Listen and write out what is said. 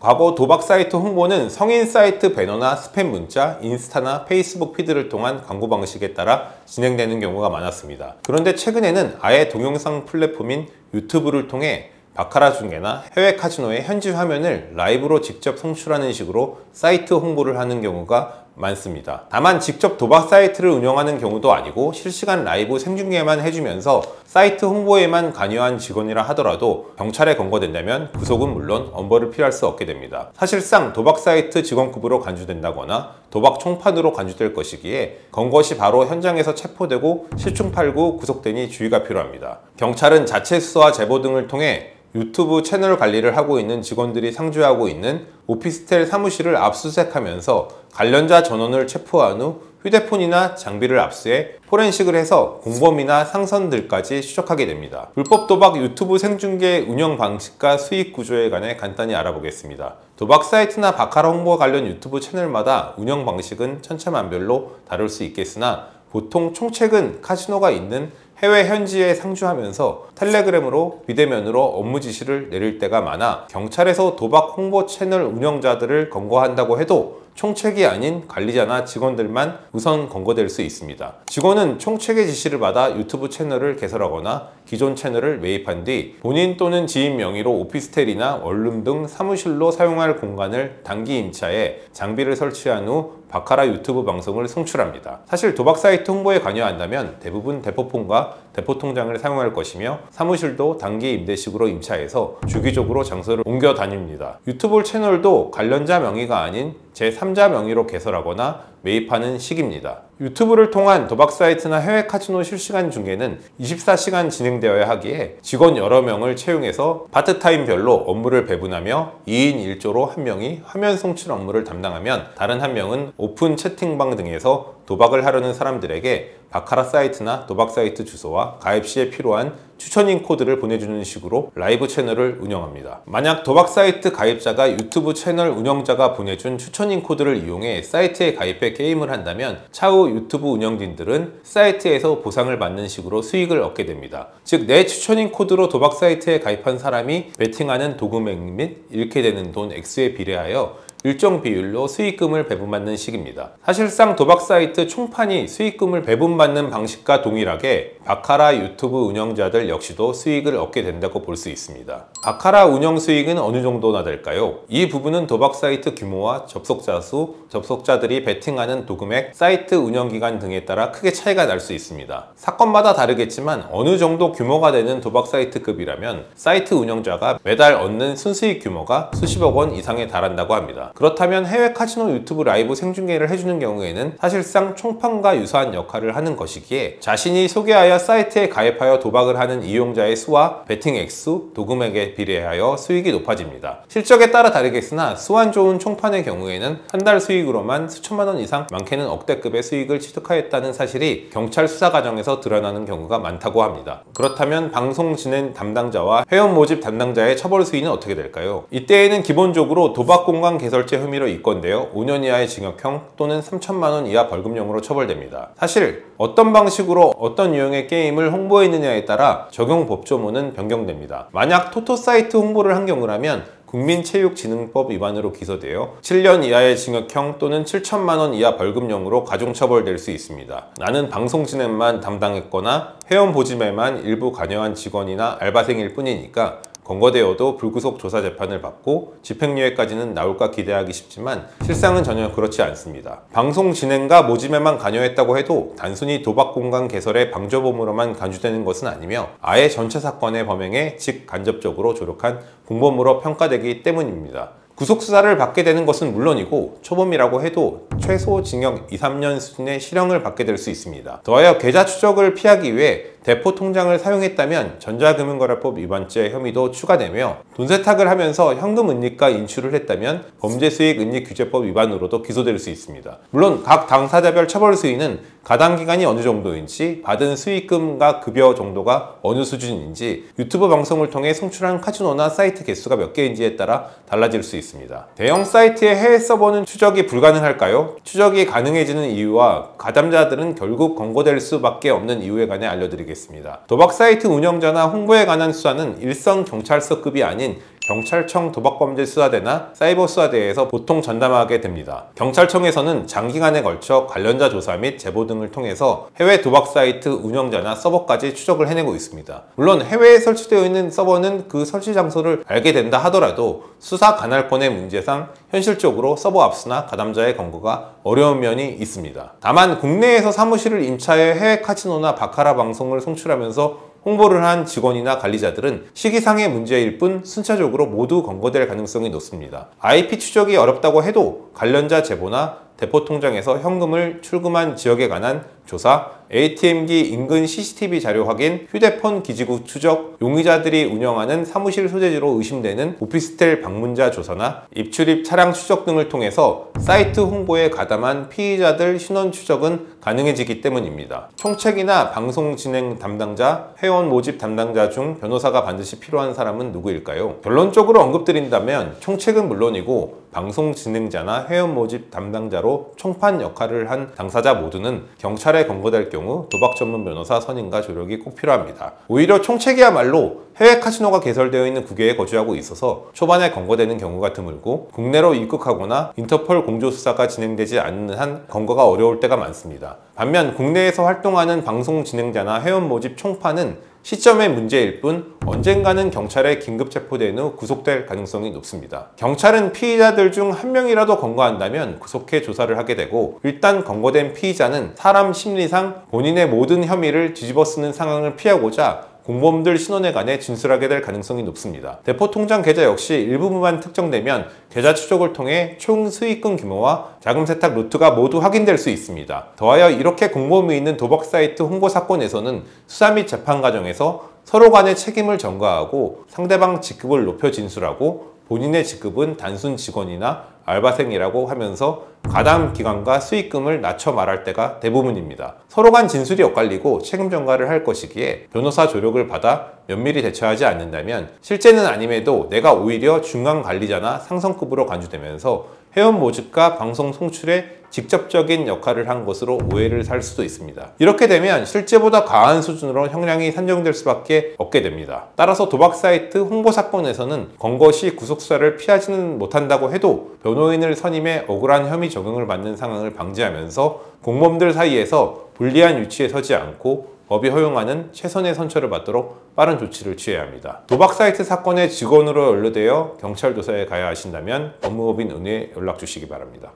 과거 도박 사이트 홍보는 성인 사이트 배너나 스팸 문자, 인스타나 페이스북 피드를 통한 광고 방식에 따라 진행되는 경우가 많았습니다. 그런데 최근에는 아예 동영상 플랫폼인 유튜브를 통해 바카라 중계나 해외 카지노의 현지 화면을 라이브로 직접 송출하는 식으로 사이트 홍보를 하는 경우가 많습니다. 다만 직접 도박 사이트를 운영하는 경우도 아니고 실시간 라이브 생중계만 해주면서 사이트 홍보에만 관여한 직원이라 하더라도 경찰에 검거된다면 구속은 물론 엄벌을 피할 수 없게 됩니다. 사실상 도박 사이트 직원급으로 간주된다거나 도박 총판으로 간주될 것이기에 검거 시 바로 현장에서 체포되고 실충팔구 구속되니 주의가 필요합니다. 경찰은 자체 수사와 제보 등을 통해 유튜브 채널 관리를 하고 있는 직원들이 상주하고 있는 오피스텔 사무실을 압수수색하면서 관련자 전원을 체포한 후 휴대폰이나 장비를 압수해 포렌식을 해서 공범이나 상선들까지 추적하게 됩니다. 불법 도박 유튜브 생중계 운영 방식과 수익 구조에 관해 간단히 알아보겠습니다. 도박 사이트나 바카라 홍보 관련 유튜브 채널마다 운영 방식은 천차만별로 다를 수 있겠으나 보통 총책은 카지노가 있는 해외 현지에 상주하면서 텔레그램으로 비대면으로 업무 지시를 내릴 때가 많아 경찰에서 도박 홍보 채널 운영자들을 검거한다고 해도 총책이 아닌 관리자나 직원들만 우선 검거될 수 있습니다. 직원은 총책의 지시를 받아 유튜브 채널을 개설하거나 기존 채널을 매입한 뒤 본인 또는 지인 명의로 오피스텔이나 원룸 등 사무실로 사용할 공간을 단기 임차해 장비를 설치한 후 바카라 유튜브 방송을 송출합니다. 사실 도박 사이트 홍보에 관여한다면 대부분 대포폰과 대포통장을 사용할 것이며 사무실도 단기 임대식으로 임차해서 주기적으로 장소를 옮겨 다닙니다. 유튜브 채널도 관련자 명의가 아닌 제3자 명의로 개설하거나 매입하는 식입니다. 유튜브를 통한 도박 사이트나 해외 카지노 실시간 중계는 24시간 진행되어야 하기에 직원 여러 명을 채용해서 파트타임별로 업무를 배분하며 2인 1조로 한 명이 화면 송출 업무를 담당하면 다른 한 명은 오픈 채팅방 등에서 도박을 하려는 사람들에게 바카라 사이트나 도박 사이트 주소와 가입 시에 필요한 추천인 코드를 보내주는 식으로 라이브 채널을 운영합니다. 만약 도박 사이트 가입자가 유튜브 채널 운영자가 보내준 추천인 코드를 이용해 사이트에 가입해 게임을 한다면 차후 유튜브 운영진들은 사이트에서 보상을 받는 식으로 수익을 얻게 됩니다. 즉, 내 추천인 코드로 도박 사이트에 가입한 사람이 베팅하는 도금액 및 잃게 되는 돈 액수에 비례하여 일정 비율로 수익금을 배분받는 식입니다. 사실상 도박 사이트 총판이 수익금을 배분받는 방식과 동일하게 바카라 유튜브 운영자들 역시도 수익을 얻게 된다고 볼 수 있습니다. 바카라 운영 수익은 어느 정도나 될까요? 이 부분은 도박 사이트 규모와 접속자 수, 접속자들이 베팅하는 도금액, 사이트 운영기간 등에 따라 크게 차이가 날 수 있습니다. 사건마다 다르겠지만 어느 정도 규모가 되는 도박 사이트급이라면 사이트 운영자가 매달 얻는 순수익 규모가 수십억 원 이상에 달한다고 합니다. 그렇다면 해외 카지노 유튜브 라이브 생중계를 해주는 경우에는 사실상 총판과 유사한 역할을 하는 것이기에 자신이 소개하여 사이트에 가입하여 도박을 하는 이용자의 수와 베팅 액수, 도금액에 비례하여 수익이 높아집니다. 실적에 따라 다르겠으나 수완 좋은 총판의 경우에는 한 달 수익으로만 수천만 원 이상, 많게는 억대급의 수익을 취득하였다는 사실이 경찰 수사 과정에서 드러나는 경우가 많다고 합니다. 그렇다면 방송 진행 담당자와 회원 모집 담당자의 처벌 수위는 어떻게 될까요? 이때에는 기본적으로 도박 공간 개설죄 혐의로 입건되어 5년 이하의 징역형 또는 3천만 원 이하 벌금형으로 처벌됩니다. 사실 어떤 방식으로 어떤 유형의 게임을 홍보했느냐에 따라 적용 법조문은 변경됩니다. 만약 토토 사이트 홍보를 한 경우라면 국민체육진흥법 위반으로 기소되어 7년 이하의 징역형 또는 7천만 원 이하 벌금형으로 가중처벌될 수 있습니다. 나는 방송 진행만 담당했거나 회원 보짐에만 일부 관여한 직원이나 알바생일 뿐이니까 검거되어도 불구속 조사 재판을 받고 집행유예까지는 나올까 기대하기 쉽지만 실상은 전혀 그렇지 않습니다. 방송 진행과 모집에만 관여했다고 해도 단순히 도박 공간 개설의 방조범으로만 간주되는 것은 아니며 아예 전체 사건의 범행에 직간접적으로 조력한 공범으로 평가되기 때문입니다. 구속수사를 받게 되는 것은 물론이고 초범이라고 해도 최소 징역 2, 3년 수준의 실형을 받게 될 수 있습니다. 더하여 계좌 추적을 피하기 위해 대포 통장을 사용했다면 전자금융거래법 위반죄 혐의도 추가되며 돈 세탁을 하면서 현금 은닉과 인출을 했다면 범죄수익은닉규제법 위반으로도 기소될 수 있습니다. 물론 각 당사자별 처벌 수위는 가당 기간이 어느 정도인지, 받은 수익금과 급여 정도가 어느 수준인지, 유튜브 방송을 통해 송출한 카지노나 사이트 개수가 몇 개인지에 따라 달라질 수 있습니다. 대형 사이트의 해외 서버는 추적이 불가능할까요? 추적이 가능해지는 이유와 가담자들은 결국 검거될 수밖에 없는 이유에 관해 알려드리겠습니다. 도박 사이트 운영자나 홍보에 관한 수사는 일선 경찰서급이 아닌 경찰청 도박범죄수사대나 사이버수사대에서 보통 전담하게 됩니다. 경찰청에서는 장기간에 걸쳐 관련자 조사 및 제보 등을 통해서 해외 도박 사이트 운영자나 서버까지 추적을 해내고 있습니다. 물론 해외에 설치되어 있는 서버는 그 설치 장소를 알게 된다 하더라도 수사 관할권의 문제상 현실적으로 서버 압수나 가담자의 검거가 어려운 면이 있습니다. 다만 국내에서 사무실을 임차해 해외 카지노나 바카라 방송을 송출하면서 홍보를 한 직원이나 관리자들은 시기상의 문제일 뿐 순차적으로 모두 검거될 가능성이 높습니다. IP 추적이 어렵다고 해도 관련자 제보나 대포 통장에서 현금을 출금한 지역에 관한 조사, ATM기 인근 CCTV 자료 확인, 휴대폰 기지국 추적, 용의자들이 운영하는 사무실 소재지로 의심되는 오피스텔 방문자 조사나 입출입 차량 추적 등을 통해서 사이트 홍보에 가담한 피의자들 신원 추적은 가능해지기 때문입니다. 총책이나 방송 진행 담당자, 회원 모집 담당자 중 변호사가 반드시 필요한 사람은 누구일까요? 결론적으로 언급드린다면 총책은 물론이고 방송 진행자나 회원 모집 담당자로 총판 역할을 한 당사자 모두는 경찰에 검거될 경우 도박 전문 변호사 선임과 조력이 꼭 필요합니다. 오히려 총책이야말로 해외 카지노가 개설되어 있는 국외에 거주하고 있어서 초반에 검거되는 경우가 드물고 국내로 입국하거나 인터폴 공조수사가 진행되지 않는 한 검거가 어려울 때가 많습니다. 반면 국내에서 활동하는 방송 진행자나 회원 모집 총판은 시점의 문제일 뿐 언젠가는 경찰에 긴급 체포된 후 구속될 가능성이 높습니다. 경찰은 피의자들 중 한 명이라도 검거한다면 구속해 조사를 하게 되고 일단 검거된 피의자는 사람 심리상 본인의 모든 혐의를 뒤집어쓰는 상황을 피하고자 공범들 신원에 관해 진술하게 될 가능성이 높습니다. 대포 통장 계좌 역시 일부분만 특정되면 계좌 추적을 통해 총 수익금 규모와 자금 세탁 루트가 모두 확인될 수 있습니다. 더하여 이렇게 공범이 있는 도박 사이트 홍보 사건에서는 수사 및 재판 과정에서 서로 간의 책임을 전가하고 상대방 직급을 높여 진술하고 본인의 직급은 단순 직원이나 알바생이라고 하면서 가담 기간과 수익금을 낮춰 말할 때가 대부분입니다. 서로 간 진술이 엇갈리고 책임 전가를 할 것이기에 변호사 조력을 받아 면밀히 대처하지 않는다면 실제는 아님에도 내가 오히려 중간 관리자나 상선급으로 간주되면서 회원 모집과 방송 송출에 직접적인 역할을 한 것으로 오해를 살 수도 있습니다. 이렇게 되면 실제보다 과한 수준으로 형량이 산정될 수밖에 없게 됩니다. 따라서 도박 사이트 홍보 사건에서는 검거 시 구속수사를 피하지는 못한다고 해도 변호인을 선임해 억울한 혐의 적용을 받는 상황을 방지하면서 공범들 사이에서 불리한 위치에 서지 않고 법이 허용하는 최선의 선처를 받도록 빠른 조치를 취해야 합니다. 도박 사이트 사건의 직원으로 연루되어 경찰 조사에 가야 하신다면 법무법인 은혜에 연락 주시기 바랍니다.